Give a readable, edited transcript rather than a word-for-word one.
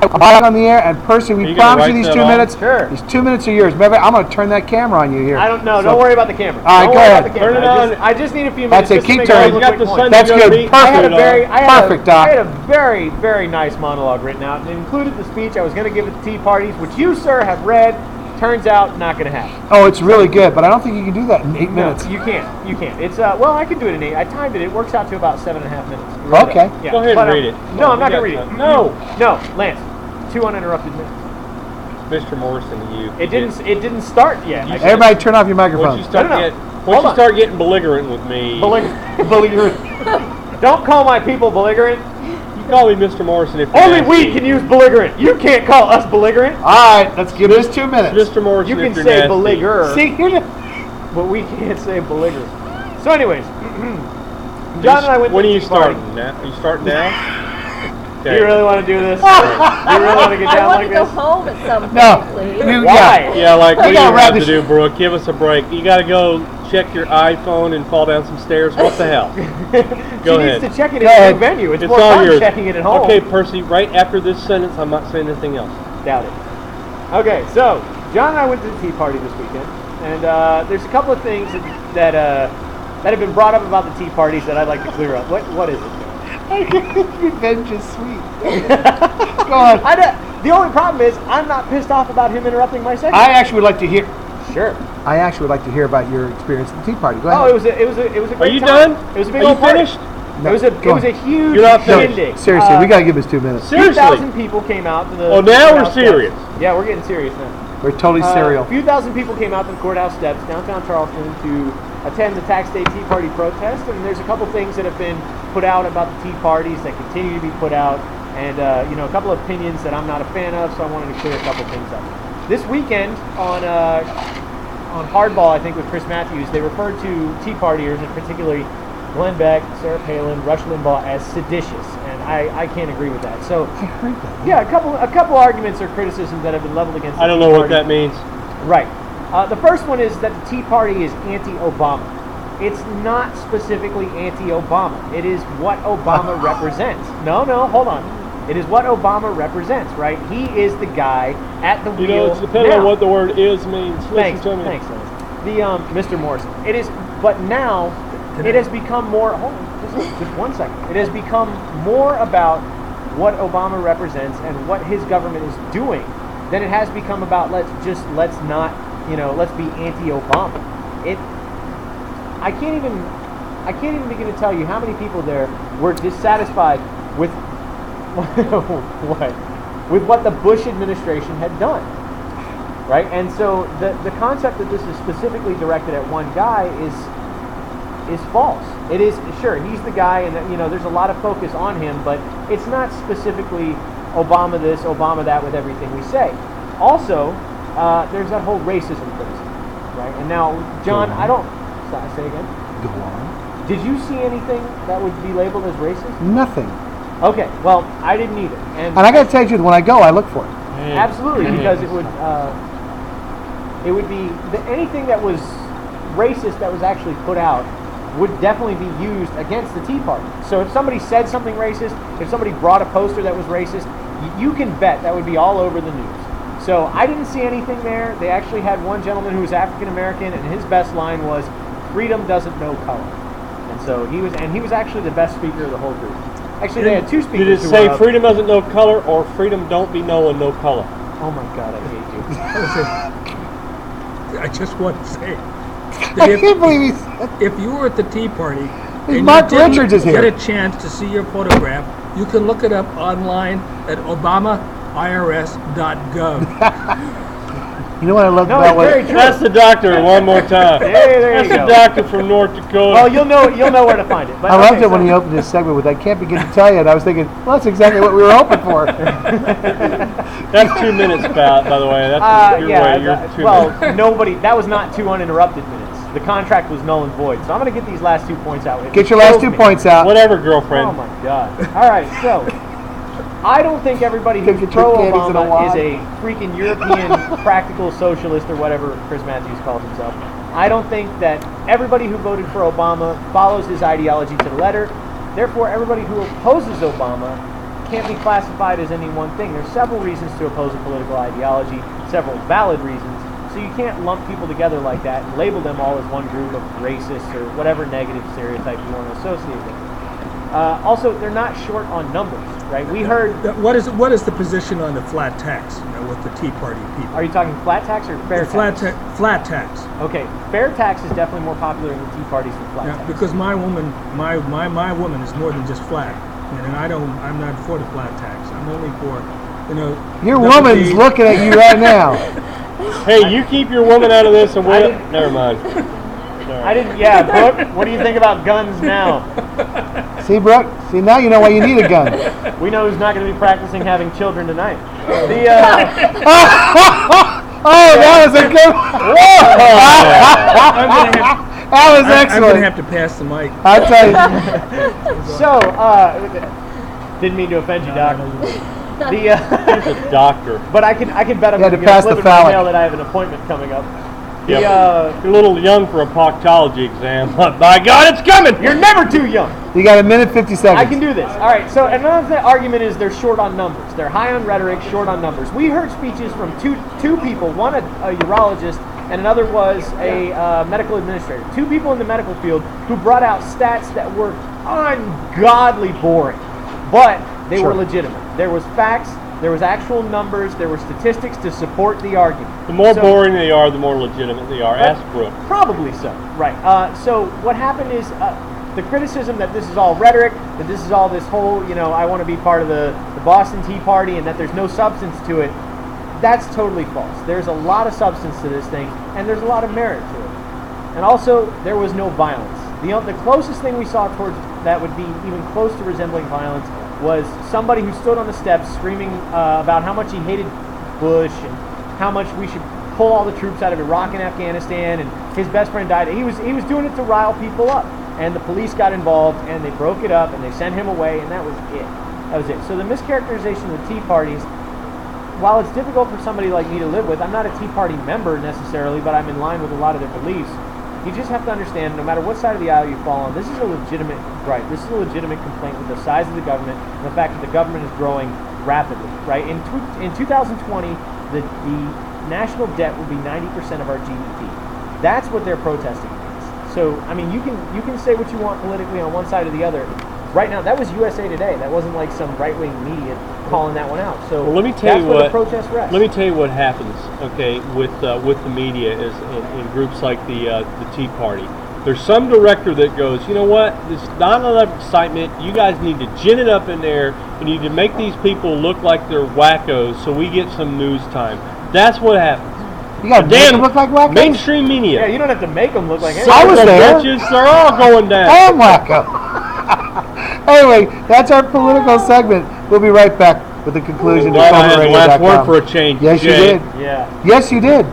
back on the air, and Percy, we promise you these 2 minutes. Sure. These 2 minutes are yours. Remember, I'm going to turn that camera on you here. I don't know. Don't worry about the camera. All right, go ahead. Turn it on. I just need a few minutes. That's it. Keep turning. That's good. Perfect. Perfect, Doc. I had a very, very nice monologue written out. It included the speech I was going to give at the tea parties, which you, sir, have read. Turns out, not going to happen. Oh, it's really good, but I don't think you can do that in 8 minutes. You can't. You can't. It's well, I can do it in 8. I timed it. It works out to about 7.5 minutes. Okay. Yeah. Go ahead and read it. No, I'm not going to read it. No, Lance. 2 uninterrupted minutes. Mr. Morrison, you. It didn't start yet. Everybody, turn off your microphone. Once you start getting belligerent with me. Belligerent. Don't call my people belligerent. You call me Mr. Morrison if you Only we can use belligerent. You can't call us belligerent. All right, let's give this 2 minutes. Mr. Morrison, you if can you're say nasty. belliger. See, but we can't say belligerent. So, anyways, John and I went. When to are you the tea party. starting? Are you starting now? Okay. Do you really want to do this? Do you really want to get down like this? I want to go home at some point, No. please. Why? Yeah, like what do you gotta wrap have to this- do, Brooke? Give us a break. You got to go check your iPhone and fall down some stairs. What the hell? Go she ahead. needs to check it Go in ahead. a venue. It's It's more all fun yours. checking it at home. Okay, Percy, right after this sentence, I'm not saying anything else. Doubt it. Okay, so John and I went to the tea party this weekend, and there's a couple of things that have been brought up about the tea parties that I'd like to clear up. What is it? Revenge is sweet. Go on. The only problem is I'm not pissed off about him interrupting my segment. I actually would like to hear. Sure. I actually would like to hear about your experience at the tea party. Go ahead. Oh, it was a great Are you time. done? It was a big Are you old party. finished? No, It was a go on. huge You're not finished. shindig. Seriously, we got to give this 2 minutes. Seriously. 2,000 people came out to the. Oh, now we're courthouse serious. steps. Yeah, we're getting serious now. We're totally serial. A few thousand people came out to the courthouse steps downtown Charleston to attend the Tax Day Tea Party protest, and there's a couple things that have been put out about the tea parties that continue to be put out, and a couple of opinions that I'm not a fan of, so I wanted to clear a couple things up. This weekend on Hardball, I think with Chris Matthews, they referred to tea partiers, and particularly Glenn Beck, Sarah Palin, Rush Limbaugh, as seditious, and I can't agree with that. So I heard that. yeah, a couple arguments or criticisms that have been leveled against. I don't know what that means. Right. The first one is that the Tea Party is anti-Obama. It's not specifically anti-Obama. It is what Obama represents. No, hold on. It is what Obama represents, right? He is the guy at the wheel. It's depending on what the word is means. Thanks, Listen to me. Lance. Mr. Morrison. It is, but now it has become more. Hold on, just 1 second. It has become more about what Obama represents and what his government is doing than it has become about let's be anti-Obama. I can't even begin to tell you how many people there were dissatisfied with with what the Bush administration had done, right? And so the concept that this is specifically directed at one guy is false. It is, sure, he's the guy, and there's a lot of focus on him, but it's not specifically Obama this, Obama that with everything we say. Also, there's that whole racism criticism, right? And now, John, say again? Go on. Did you see anything that would be labeled as racist? Nothing. Okay, well, I didn't either. And I got to tell you, when I go, I look for it. Absolutely, because it would be anything that was racist that was actually put out would definitely be used against the Tea Party. So if somebody said something racist, if somebody brought a poster that was racist, you can bet that would be all over the news. So I didn't see anything there. They actually had one gentleman who was African American, and his best line was, "Freedom doesn't know color." And so he was actually the best speaker of the whole group. Actually, they had two speakers. Did it say freedom doesn't know color or freedom don't be knowing no color? Oh my God, I hate you. I just want to say, I can't believe if you were at the Tea Party and Mark you didn't Richards is here. get a chance to see your photograph, you can look it up online at obamairs.gov. You know what I love No, about it's very true. That's the doctor one more time. There That's you the go. doctor from North Dakota. Well, you'll know where to find it. But I loved okay, it when he opened his segment with "I can't begin to tell you," and I was thinking, well, that's exactly what we were hoping for. That's 2 minutes, by the way. That's your way. You're 2 minutes. That was not 2 uninterrupted minutes. The contract was null and void. So I'm going to get these last 2 points out. Get your last 2 points out. Whatever, girlfriend. Oh my God. All right, so I don't think everybody who's Give your two candies and a pro-Obama wad. is a freaking European practical socialist or whatever Chris Matthews calls himself. I don't think that everybody who voted for Obama follows his ideology to the letter. Therefore, everybody who opposes Obama can't be classified as any one thing. There's several reasons to oppose a political ideology, several valid reasons. So you can't lump people together like that and label them all as one group of racists or whatever negative stereotype you want to associate with. Also, they're not short on numbers, right? We heard. What is the position on the flat tax? With the Tea Party people. Are you talking flat tax or fair tax? Flat tax. Okay, fair tax is definitely more popular in the Tea Parties than flat tax. Because my woman is more than just flat, and I'm not for the flat tax. I'm only for, Your woman's looking at you right now. Hey, you keep your woman out of this, and we'll. Never mind. I didn't. Yeah, Brooke. What do you think about guns now? See, Brooke. See, now you know why you need a gun. We know who's not going to be practicing having children tonight. Oh, that was a good. That was excellent. I'm going to have to pass the mic. I'll tell you. So, didn't mean to offend you, Doc. He's a doctor. But I can bet I'm You had going to to pass get a the slip in my phallic. mail that I have an appointment coming up. Yep. You're a little young for a proctology exam, but by God, it's coming! You're never too young. You got a minute 50 seconds. I can do this. All right. So another argument is they're short on numbers. They're high on rhetoric, short on numbers. We heard speeches from two people. One a urologist, and another was a medical administrator. Two people in the medical field who brought out stats that were ungodly boring, but they were legitimate. There was facts. There was actual numbers. There were statistics to support the argument. The more boring they are, the more legitimate they are. Ask Brooke. Probably so. Right. So what happened is the criticism that this is all rhetoric, that this is all this whole, I want to be part of the Boston Tea Party, and that there's no substance to it. That's totally false. There's a lot of substance to this thing, and there's a lot of merit to it. And also, there was no violence. The closest thing we saw towards that would be even close to resembling violence was somebody who stood on the steps screaming about how much he hated Bush and how much we should pull all the troops out of Iraq and Afghanistan, and his best friend died. He was doing it to rile people up, and the police got involved, and they broke it up, and they sent him away, and that was it. That was it. So the mischaracterization of the Tea Parties, while it's difficult for somebody like me to live with, I'm not a Tea Party member necessarily, but I'm in line with a lot of their beliefs. You just have to understand, no matter what side of the aisle you fall on, this is a legitimate gripe. This is a legitimate complaint with the size of the government and the fact that the government is growing rapidly, right? In 2020, the national debt will be 90% of our GDP. That's what they're protesting against. So, I mean, you can say what you want politically on one side or the other. Right now, that was USA Today. That wasn't like some right-wing media calling that one out. So well, let me tell that's you where what. the protest rests. Let me tell you what happens. Okay, with the media is in groups like the Tea Party. There's some director that goes, you know what? There's not enough excitement. You guys need to gin it up in there. You need to make these people look like they're wackos, so we get some news time. That's what happens. You got to make them look like wackos? Mainstream media. Yeah, you don't have to make them look like anything. I was there. Bitches, they're all going down. I am wacko. Anyway, that's our political segment. We'll be right back with the conclusion Well, I to had the last colbertradio.com. word for a change. Yes, you Jay. did. Yeah. Yes, you did.